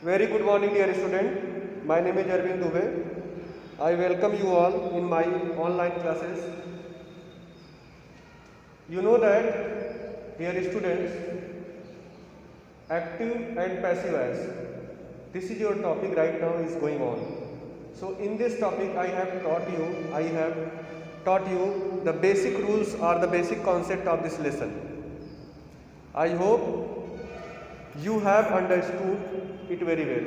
Very good morning, dear student. My name is Arvind Dubey. I welcome you all in my online classes. You know that, dear students, active and passive voice. This is your topic right now is going on. So in this topic I have taught you the basic rules or the basic concept of this lesson. I hope you have understood it very well.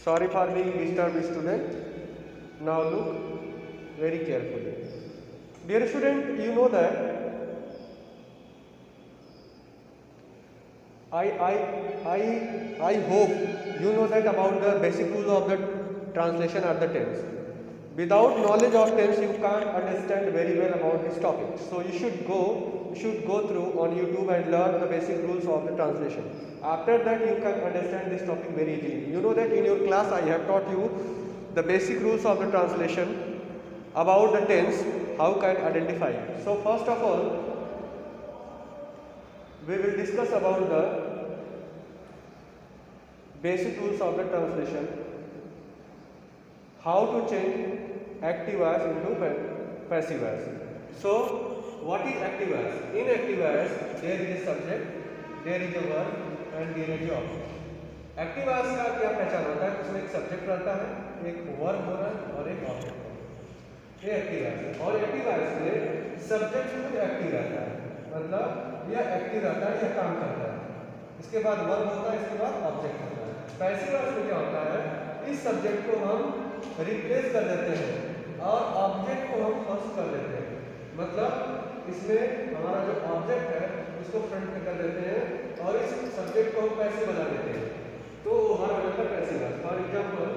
Sorry for being disturbed, student. Now look very carefully. Dear student, you know that I hope you know that about the basic rules of the translation or the tense. Without knowledge of tense, you can't understand very well about this topic. So you should go through on YouTube and learn the basic rules of the translation. After that, you can understand this topic very easily. You know that in your class I have taught you the basic rules of the translation about the tense, how can identify. So first of all, we will discuss about the basic rules of the translation, how to change active voice into passive voice. So what is active voice? In active voice there is a subject, there is a verb and there is a object. Active voice का क्या पहचान होता है? उसमें एक subject रहता है, एक वर्ब होना और एक ऑब्जेक्ट। ये एक्टिव वॉइस है। और एक्टिव वॉइस में सब्जेक्ट खुद एक्टिव रहता है, मतलब यह एक्टिव रहता है, यह काम करता है। इसके बाद वर्ब होता है, इसके बाद ऑब्जेक्ट होता है। पैसिव वॉइस में क्या होता है? इस सब्जेक्ट को हम रिप्लेस कर देते हैं और ऑब्जेक्ट को हम फर्स्ट कर देते हैं। मतलब इसमें हमारा जो ऑब्जेक्ट है उसको फ्रंट में कर देते हैं और इस सब्जेक्ट को हम पैसिव बना देते हैं, तो हमारा हो जाता है passive voice. For example,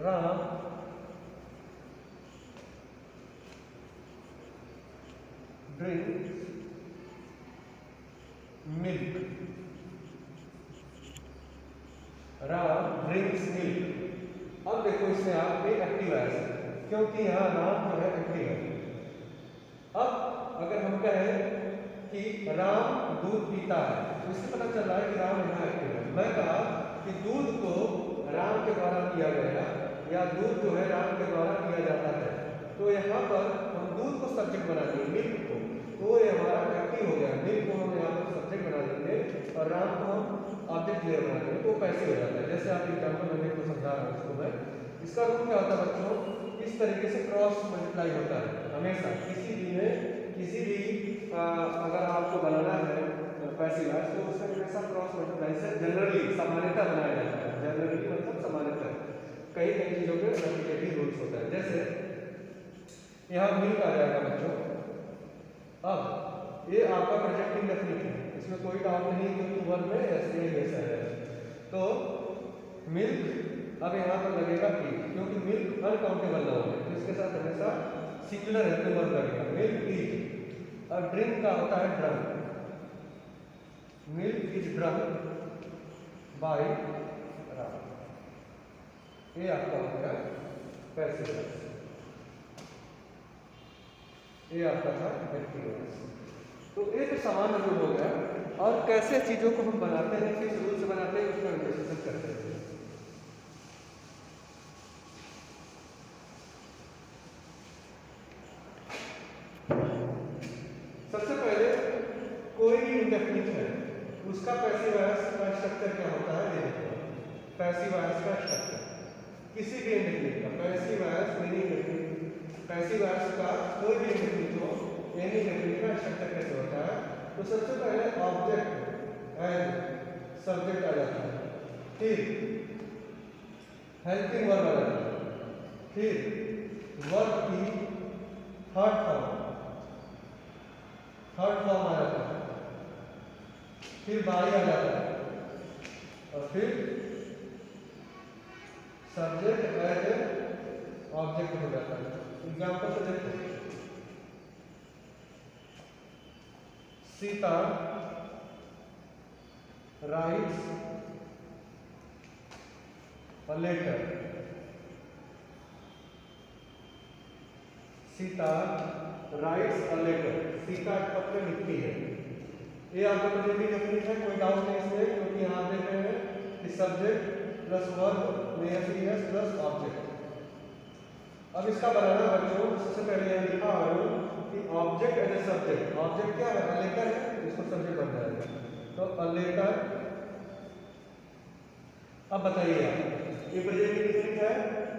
Ram drinks milk. Ram drinks milk. अब देखो इसमें आप एक एक्टिव वॉइस है, क्योंकि यहाँ राम जो है एक्टिव है। अब अगर हम कहें कि राम दूध पीता है, तो इससे पता चल रहा है कि राम यहाँ एक्टिव है। मैं कहा कि दूध को राम के द्वारा पिया गया या दूध जो है राम के द्वारा पिया जाता है, तो यहाँ पर हम दूध को सब्जेक्ट बना देंगे, मिल्क को, तो ये हमारा एक्टिव हो गया। मिल्क को हम यहाँ पर सब्जेक्ट बना देंगे और राम को हम ऑब्जेक्ट लेयर बना देंगे, तो पैसिव हो जाता है। जैसे आप एग्जाम्पल में को समझा रहा हूँ इसको मैं। इसका रूल क्या होता है बच्चों? इस तरीके से क्रॉस मल्टीप्लाई होता है हमेशा। किसी भी अगर आपको बनाना है पैसिव वॉइस, तो उसमें हमेशा क्रॉस मल्टीप्लाई से जनरली सामान्यता बनाया जाता है। जनरली मतलब सामान्यता। कई चीज़ों के रेपिटेटिव रूल्स होता है। जैसे यहाँ मिल्क आ जाएगा बच्चों। अब ये आपका प्रोजेक्ट इंडेफिनिट है, इसमें कोई डाउट नहीं, क्योंकि वर्ब में ऐसे हमेशा है। तो मिल्क अब यहाँ पर लगेगा ई, क्योंकि मिल्क अनकाउंटेबल नाउन है, तो इसके साथ हमेशा सिंगुलर है तो वर्ब लगेगा, मिल्क इज। और ड्रिंक का होता है drunk. Milk is drunk by Ram. ये आपका हो गया पैसिव वॉइस। ये आपका था एक्टिव वॉइस। तो एक सामान्य रूल हो गया। और कैसे चीज़ों को हम बनाते हैं, किस रूल से बनाते हैं, उसका विश्लेषण करते हैं। सबसे पहले कोई भी इंडेफिनिट है, उसका पैसिव वॉइस का स्ट्रक्चर क्या होता है ये देखो। पैसिव वॉइस का स्ट्रक्चर किसी भी इंडेफिनिट का passive voice, any indefinite, passive voice का कोई भी इंडेफिनिट हो, एनी इंडेफिनिट का स्ट्रक्चर कैसे होता है? तो सबसे पहले ऑब्जेक्ट एज सब्जेक्ट आ जाता है, फिर हेल्पिंग वर्ब आ जाता है, फिर वर्ब की थर्ड फॉर्म आ जाता है, फिर बाई आ जाता है और फिर सब्जेक्ट एज ऑब्जेक्ट हो जाता है। एग्जाम्पल से देखो, Sita writes a letter. Sita writes a letter, Sita एक पत्र लिखती है। ये आपका प्रेजेंट डेफिनिट है, कोई डाउट नहीं इसमें, क्योंकि यहाँ देख रहे हैं कि सब्जेक्ट प्लस वर्ब मेयरसीएस प्लस ऑब्जेक्ट। अब इसका बनाना बच्चों, सबसे पहले यहाँ लिखा हुआ हूँ कि object as a subject. Object क्या है? अ लेटर है, इसको सब्जेक्ट बन जाएगा। तो अ लेटर। अब बताइए आप, ये प्रेजेंट डेफिनिट है।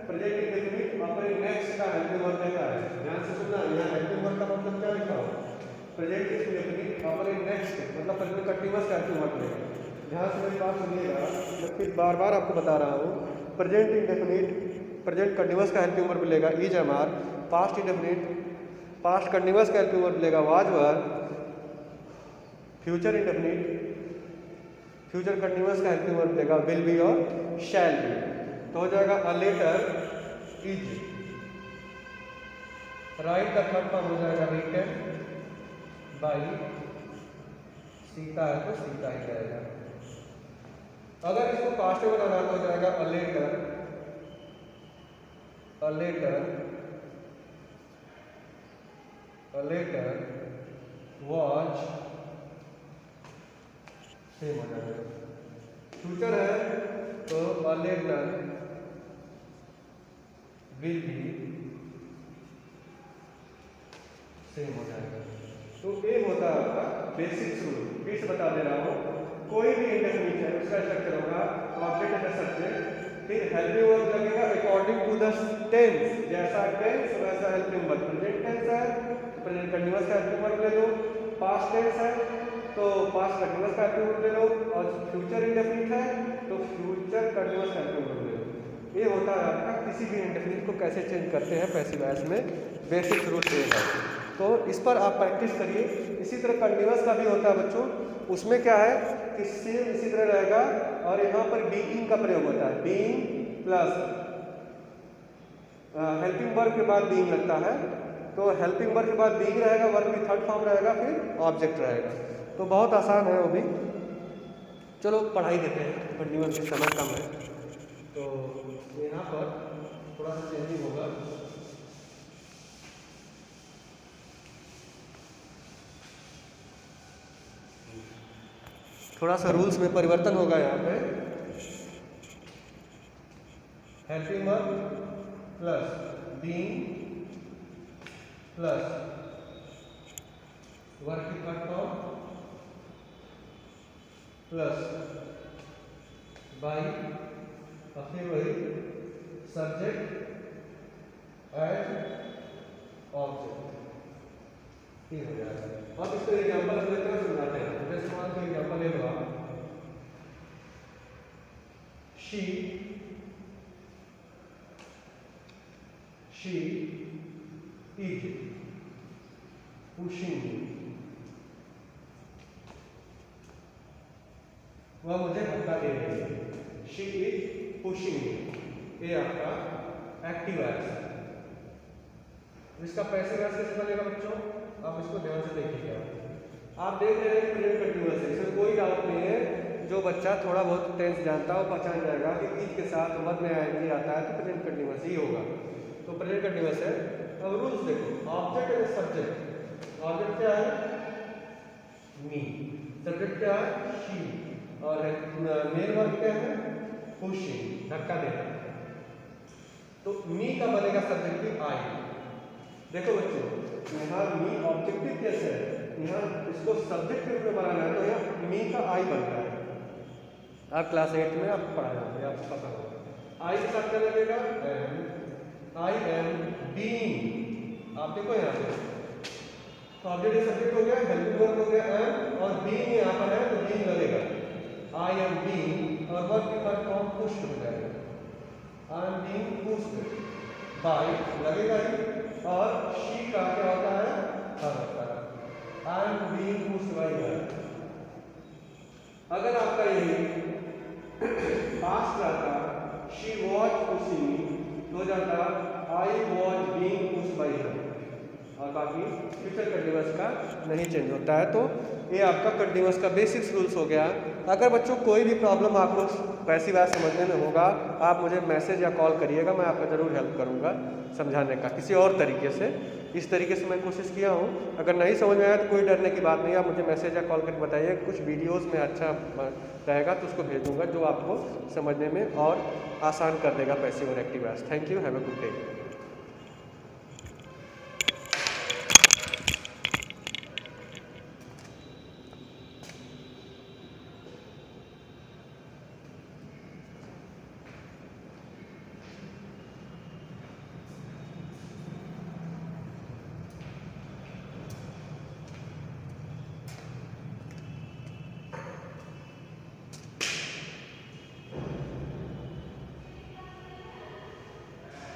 प्रेजेंट डेफिनिट अपने नेक्स्ट का हेल्पिंग वर्ब देता है। ध्यान से सुनना, यहाँ हेल्पिंग वर्ब का मतलब क्या लिखा हो? प्रेजेंट डेफिनिट अपने नेक्स्ट मतलब प्रेजेंट कंटीन्यूअस का हेल्पिंग वर्ब लेगा। ध्यान से मेरी बात सुनिएगा, मैं फिर बार बार आपको बता रहा हूँ। प्रेजेंट इंडेफिनिट प्रेजेंट कंटीन्यूअस का हेल्पिंग वर्ब लेगा is MR. Past indefinite past continuous का हेल्पिंग वर्ब लेगा was were. Future indefinite future continuous का हेल्पिंग वर्ब लेगा विल बी और शैल बी। तो हो जाएगा अ लेटर इज। राइट का थर्ड फॉर्म हो जाएगा रिटन बाई। सीता है तो सीता ही जाएगा। अगर इसको पास्ट में बनाना तो हो जाएगा अ लेटर वॉच। सेम हो जाएगा। फ्यूचर है तो a letter will be. Same हो जाएगा। तो ये होता है आपका बेसिक रूल। फिर से बता दे रहा हूँ, कोई भी इंडेफिनिट है उसका स्ट्रक्चर होगा ऑब्जेक्ट एज अ सब्जेक्ट, फिर हेल्पिंग वर्ब लगेगा अकॉर्डिंग टू द टेंस। जैसा टेंस वैसा हेल्पिंग वर्ब। प्रेजेंट टेंस है तो प्रेजेंट कंटीन्यूअस का हेल्पिंग वर्ब ले लो। पास्ट टेंस है तो पास्ट कंटीन्यूअस का हेल्पिंग वर्ब ले लो। और फ्यूचर इंडेफिनिट है तो फ्यूचर कंटीन्यूअस का हेल्पिंग वर्ब ले लो। ये होता है आपका किसी भी इंडेफिनिट को कैसे चेंज करते हैं पैसिव वॉइस में, बेसिक रूल ये है। तो इस पर आप प्रैक्टिस करिए। इसी तरह कंटीन्यूअस का भी होता है बच्चों, उसमें क्या है कि सेम इसी तरह रहेगा और यहाँ पर बीइंग का प्रयोग होता है। बीइंग प्लस हेल्पिंग वर्ब के बाद बीइंग लगता है। तो हेल्पिंग वर्ब के बाद बीइंग रहेगा, वर्ब की थर्ड फॉर्म रहेगा, फिर ऑब्जेक्ट रहेगा। तो बहुत आसान है वो भी। चलो पढ़ाई देते हैं, कंटीन्यूअस के समय कम है तो यहाँ पर थोड़ा सा चेंजिंग होगा। थोड़ा सा रूल्स में परिवर्तन होगा यहाँ पे। Helping verb plus being plus verb की थर्ड फॉर्म प्लस बाई और फिर वही सब्जेक्ट एज ऑब्जेक्ट। ठीक हो जाएगा। अब इसको एग्जाम्पल हम लेकर समझाते हैं। जैसे मान लो एग्जाम्पल ले लो आप, शी इज पुशिंग मी। वह मुझे धक्का दे रही है। शी इज पुशिंग मी, ये आपका एक्टिव वॉइस है। इसका पैसिव वॉइस कैसे बनेगा बच्चों, आप इसको ध्यान से देखिएगा। आप देख रहे हैं कि प्रेजेंट कंटीन्यूअस है, इसमें कोई डाउट नहीं है। जो बच्चा थोड़ा बहुत टेंस जानता है वो पहचान जाएगा कि इज के साथ वर्ब में आएंगे आता है तो प्रेजेंट कंटीन्यूअस ही होगा। तो प्रेजेंट कंटीन्यूअस है। अब रूल्स देखो, ऑब्जेक्ट एज सब्जेक्ट। ऑब्जेक्ट क्या है? मी। सब्जेक्ट क्या है? शी। और मेन वर्ब क्या है? पुशिंग, धक्का देना। तो मी का बनेगा सब्जेक्टिव आई। देखो बच्चों, यहाँ मी ऑब्जेक्टिव कैसे है, यहाँ इसको सब्जेक्ट के रूप में बनाना है तो यहाँ मी का आई बनता है। आप क्लास 8 में आपको पढ़ाया होगा, आपको पता होगा। आई के साथ क्या लगेगा? एम। I am being. आप देखो यहाँ पे तो ऑब्जेक्ट सब्जेक्ट हो गया, हेल्पिंग वर्ब हो गया एम, और बीइंग यहाँ पर है तो बीइंग लगेगा। आई एम बीइंग और वर्ब की थर्ड फॉर्म पुश्ड हो जाएगा। I am being pushed by लगेगा ही, और शी का क्या होता है? हर होता है। आई एम बीइंग पुश्ड बाय हर। अगर आपका यही पास्ट रहता शी वॉज पुशिंग मी, हो जाता I was being pushed bye हर, और बाकी फ्यूचर कंटिन्यूअस का नहीं चेंज होता है। तो ये आपका कंटिन्यूअस का बेसिक्स रूल्स हो गया। अगर बच्चों कोई भी प्रॉब्लम आपको पैसिव वॉइस समझने में होगा, आप मुझे मैसेज या कॉल करिएगा, मैं आपका ज़रूर हेल्प करूँगा समझाने का किसी और तरीके से। इस तरीके से मैं कोशिश किया हूँ। अगर नहीं समझ में आया तो कोई डरने की बात नहीं, आप मुझे मैसेज या कॉल करके बताइए। कुछ वीडियोज़ में अच्छा रहेगा तो उसको भेज दूँगा, जो आपको समझने में और आसान कर देगा पैसिव और active voice. Thank you, have a good day.